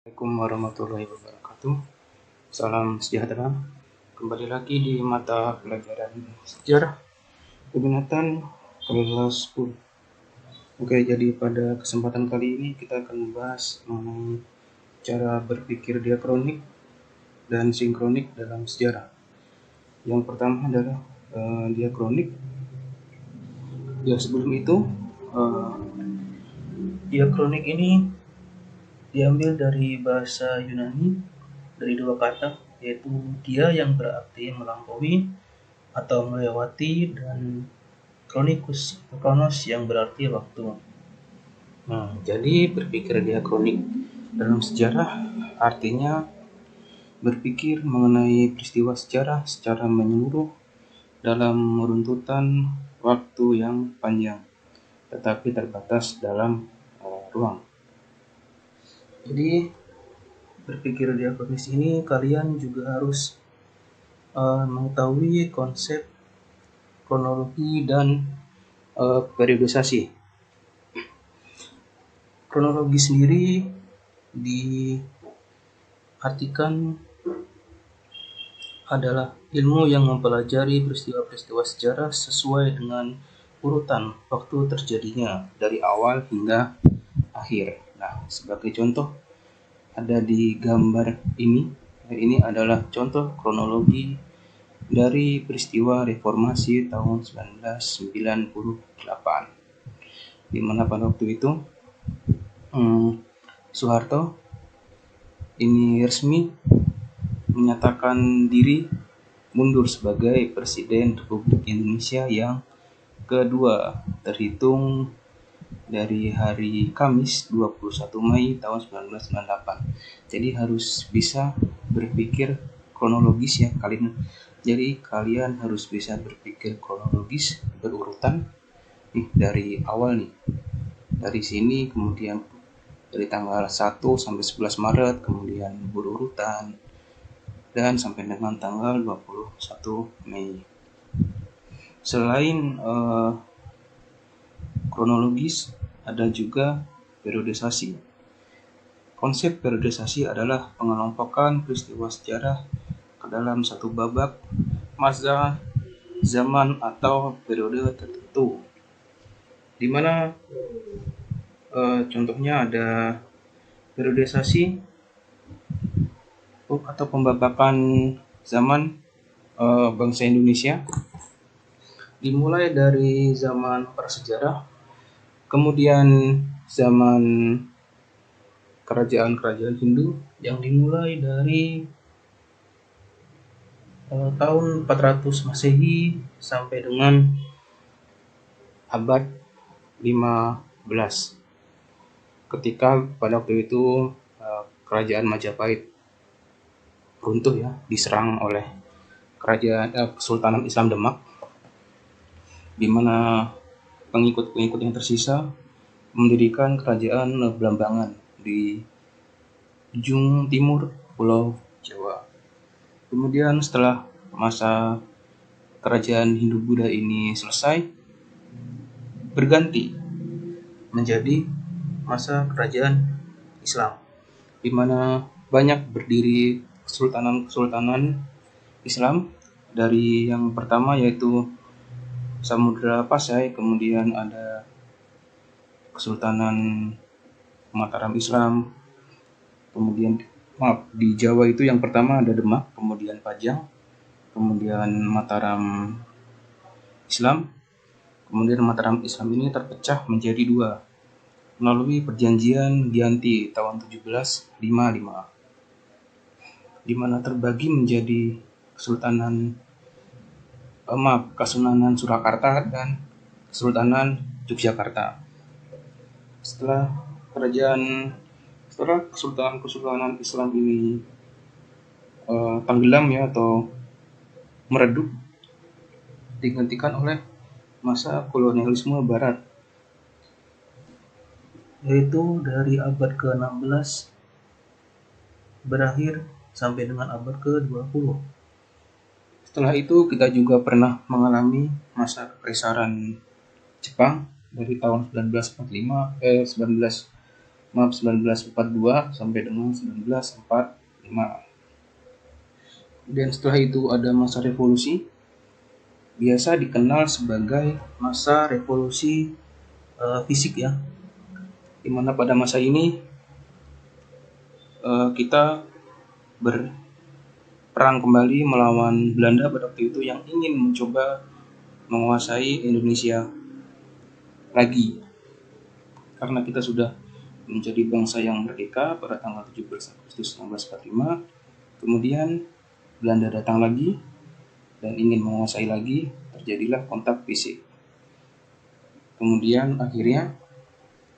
Assalamualaikum warahmatullahi wabarakatuh. Salam sejahtera. Kembali lagi di mata pelajaran sejarah keminatan kelas 10. Oke, jadi pada kesempatan kali ini kita akan membahas mengenai cara berpikir diakronik dan sinkronik dalam sejarah. Yang pertama adalah diakronik. Ya, sebelum itu diakronik ini diambil dari bahasa Yunani dari dua kata, yaitu dia yang berarti melampaui atau melewati, dan kronikus atau kronos yang berarti waktu. Jadi berpikir diakronik dalam sejarah artinya berpikir mengenai peristiwa sejarah secara menyeluruh dalam runtutan waktu yang panjang, tetapi terbatas dalam ruang. Jadi berpikir diakronis ini kalian juga harus mengetahui konsep kronologi dan periodisasi. Kronologi sendiri diartikan adalah ilmu yang mempelajari peristiwa-peristiwa sejarah sesuai dengan urutan waktu terjadinya dari awal hingga akhir. Nah, sebagai contoh ada di gambar ini. Ini adalah contoh kronologi dari peristiwa reformasi tahun 1998, di mana pada waktu itu Soeharto ini resmi menyatakan diri mundur sebagai Presiden Republik Indonesia yang kedua, terhitung dari hari Kamis 21 Mei tahun 1998. Jadi harus bisa berpikir kronologis ya kalian. Jadi kalian harus bisa berpikir kronologis berurutan nih, dari awal nih. Dari sini kemudian dari tanggal 1 sampai 11 Maret, kemudian berurutan dan sampai dengan tanggal 21 Mei. Selain kronologis, ada juga periodisasi. Konsep periodisasi adalah pengelompokan peristiwa sejarah ke dalam satu babak, masa, zaman, atau periode tertentu. Di mana contohnya ada periodisasi atau pembabakan zaman bangsa Indonesia dimulai dari zaman prasejarah, kemudian zaman kerajaan-kerajaan Hindu yang dimulai dari tahun 400 Masehi sampai dengan abad 15, ketika pada waktu itu kerajaan Majapahit runtuh ya, diserang oleh Kesultanan Islam Demak, di mana pengikut-pengikut yang tersisa mendirikan kerajaan Belambangan di ujung timur Pulau Jawa. Kemudian setelah masa kerajaan Hindu-Buddha ini selesai, berganti menjadi masa kerajaan Islam, di mana banyak berdiri kesultanan-kesultanan Islam. Dari yang pertama yaitu Samudra Pasai, kemudian ada Kesultanan Mataram Islam, kemudian di Jawa itu yang pertama ada Demak, kemudian Pajang, kemudian Mataram Islam. Kemudian Mataram Islam ini terpecah menjadi dua melalui perjanjian Giyanti tahun 1755, di mana terbagi menjadi Kesultanan Surakarta dan Kesultanan Yogyakarta. Setelah Kesultanan Islam ini tenggelam ya atau meredup, digantikan oleh masa kolonialisme Barat, yaitu dari abad ke-16 berakhir sampai dengan abad ke-20. Setelah itu kita juga pernah mengalami masa kekaisaran Jepang dari tahun 1945 Maaf, 1942 sampai dengan 1945. Dan setelah itu ada masa revolusi, biasa dikenal sebagai masa revolusi fisik ya, dimana pada masa ini kita berperang kembali melawan Belanda pada waktu itu yang ingin mencoba menguasai Indonesia lagi, karena kita sudah menjadi bangsa yang merdeka pada tanggal 17 Agustus 1945. Kemudian Belanda datang lagi dan ingin menguasai lagi, terjadilah kontak fisik. Kemudian akhirnya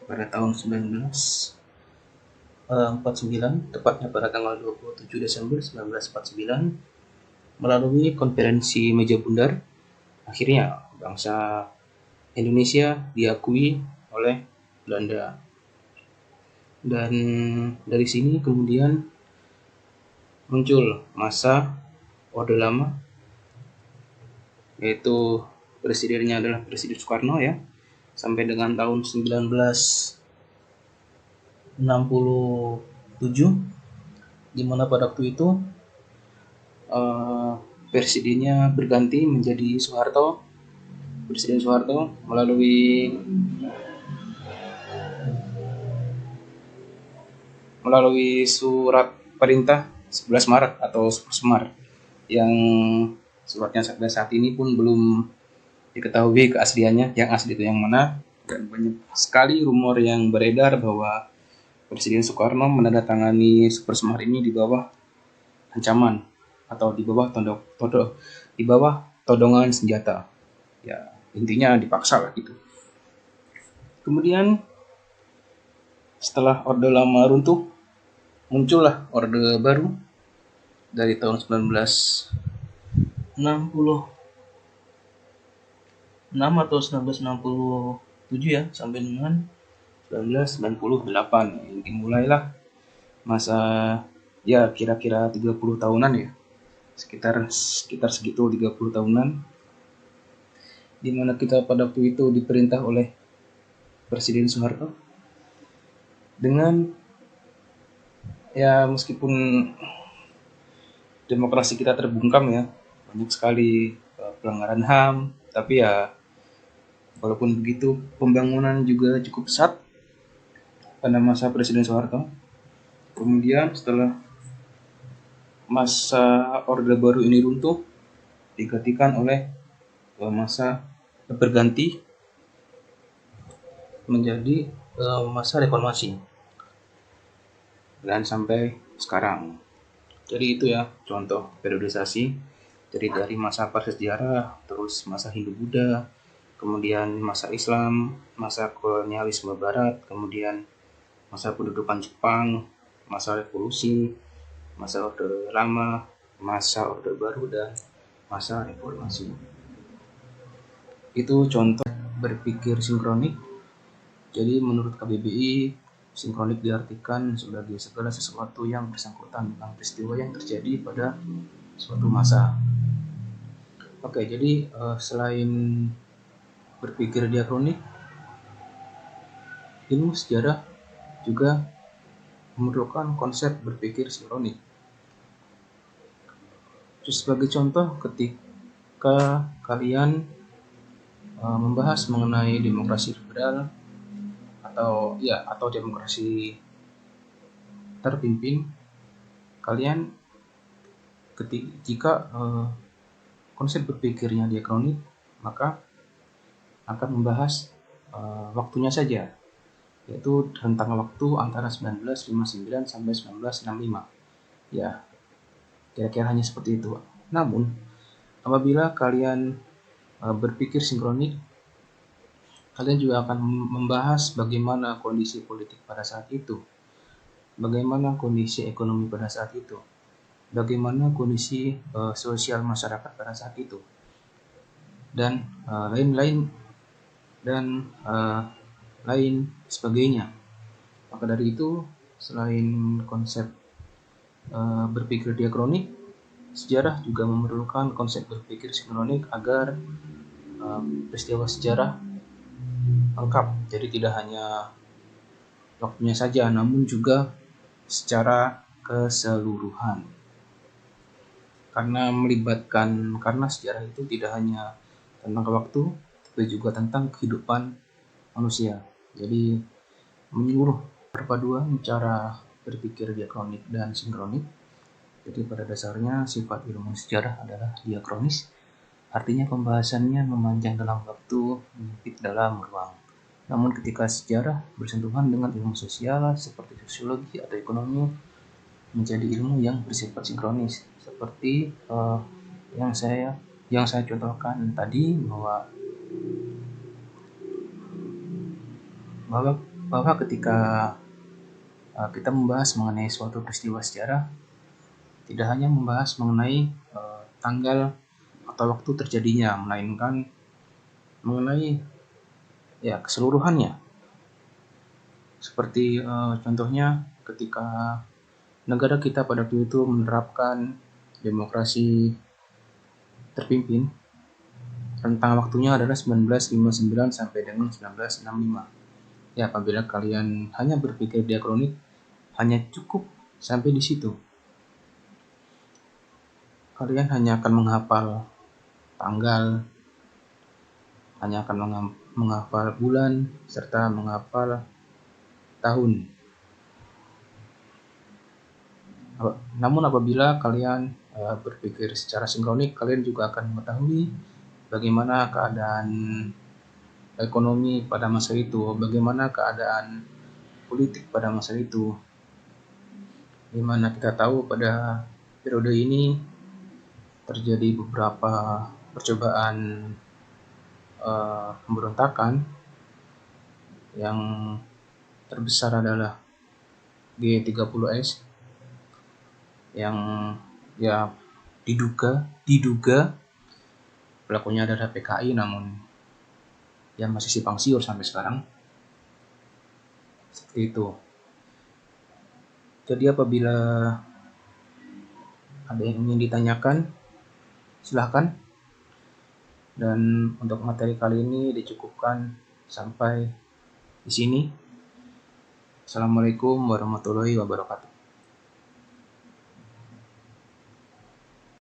pada tahun 1949, tepatnya pada tanggal 27 Desember 1949, melalui konferensi meja bundar, akhirnya bangsa Indonesia diakui oleh Belanda. Dan dari sini kemudian muncul masa Orde Lama, yaitu presidennya adalah Presiden Soekarno ya, sampai dengan tahun 1967, di mana pada waktu itu presidennya berganti menjadi Soeharto. Presiden Soeharto melalui surat perintah 11 Maret atau 10 Maret, yang suratnya sampai saat ini pun belum diketahui keasliannya, yang asli itu yang mana, dan banyak sekali rumor yang beredar bahwa Presiden Soekarno menandatangani Super Semar ini di bawah ancaman atau di bawah todongan senjata. Ya, intinya dipaksa lah gitu. Kemudian setelah Orde Lama runtuh, muncullah Orde Baru dari tahun 1966 atau 1967 ya, sampai dengan 1998. Dimulailah masa ya kira-kira 30 tahunan ya, sekitar segitu 30 tahunan, di mana kita pada waktu itu diperintah oleh Presiden Soeharto dengan ya, meskipun demokrasi kita terbungkam ya, banyak sekali pelanggaran HAM, tapi ya walaupun begitu pembangunan juga cukup pesat pada masa Presiden Soeharto. Kemudian setelah masa Orde Baru ini runtuh, digantikan oleh masa berganti menjadi masa reformasi, dan sampai sekarang. Jadi itu ya contoh periodisasi, jadi dari masa prasejarah, terus masa Hindu-Buddha, kemudian masa Islam, masa kolonialisme Barat, kemudian masa pendudukan Jepang, masa revolusi, masa Orde Lama, masa Orde Baru, dan masa reformasi. Itu contoh berpikir sinkronik. Jadi menurut KBBI, sinkronik diartikan sebagai segala sesuatu yang bersangkutan tentang peristiwa yang terjadi pada suatu masa. Oke, jadi selain berpikir diakronik, ilmu sejarah juga memerlukan konsep berpikir sinkronik. Terus sebagai contoh, ketika kalian membahas mengenai demokrasi liberal atau demokrasi terpimpin, kalian jika konsep berpikirnya diakronik, maka akan membahas waktunya saja, yaitu rentang waktu antara 1959 sampai 1965. Ya, kira-kira hanya seperti itu. Namun, apabila kalian berpikir sinkronik, kalian juga akan membahas bagaimana kondisi politik pada saat itu, bagaimana kondisi ekonomi pada saat itu, bagaimana kondisi sosial masyarakat pada saat itu, dan lain sebagainya. Maka dari itu, selain konsep berpikir diakronik, sejarah juga memerlukan konsep berpikir sinkronik agar peristiwa sejarah lengkap. Jadi tidak hanya waktunya saja, namun juga secara keseluruhan. Karena sejarah itu tidak hanya tentang waktu, tapi juga tentang kehidupan manusia. Jadi menyeluruh perpaduan cara berpikir diakronik dan sinkronik. Jadi pada dasarnya sifat ilmu sejarah adalah diakronis, artinya pembahasannya memanjang dalam waktu, menyempit dalam ruang. Namun ketika sejarah bersentuhan dengan ilmu sosial seperti sosiologi atau ekonomi, menjadi ilmu yang bersifat sinkronis, seperti yang saya contohkan tadi, bahwa ketika kita membahas mengenai suatu peristiwa sejarah, tidak hanya membahas mengenai tanggal atau waktu terjadinya, melainkan mengenai ya keseluruhannya. Seperti contohnya ketika negara kita pada waktu itu menerapkan demokrasi terpimpin, rentang waktunya adalah 1959 sampai dengan 1965. Ya, apabila kalian hanya berpikir diakronik, hanya cukup sampai di situ. Kalian hanya akan menghafal tanggal, hanya akan menghafal bulan, serta menghafal tahun. Namun apabila kalian berpikir secara sinkronik, kalian juga akan mengetahui bagaimana keadaan ekonomi pada masa itu, bagaimana keadaan politik pada masa itu, di mana kita tahu pada periode ini terjadi beberapa percobaan pemberontakan. Yang terbesar adalah G30S yang ya diduga pelakunya adalah PKI, namun yang masih simpang siur sampai sekarang. Seperti itu. Jadi apabila ada yang ingin ditanyakan, silahkan. Dan untuk materi kali ini dicukupkan sampai di sini. Assalamualaikum warahmatullahi wabarakatuh.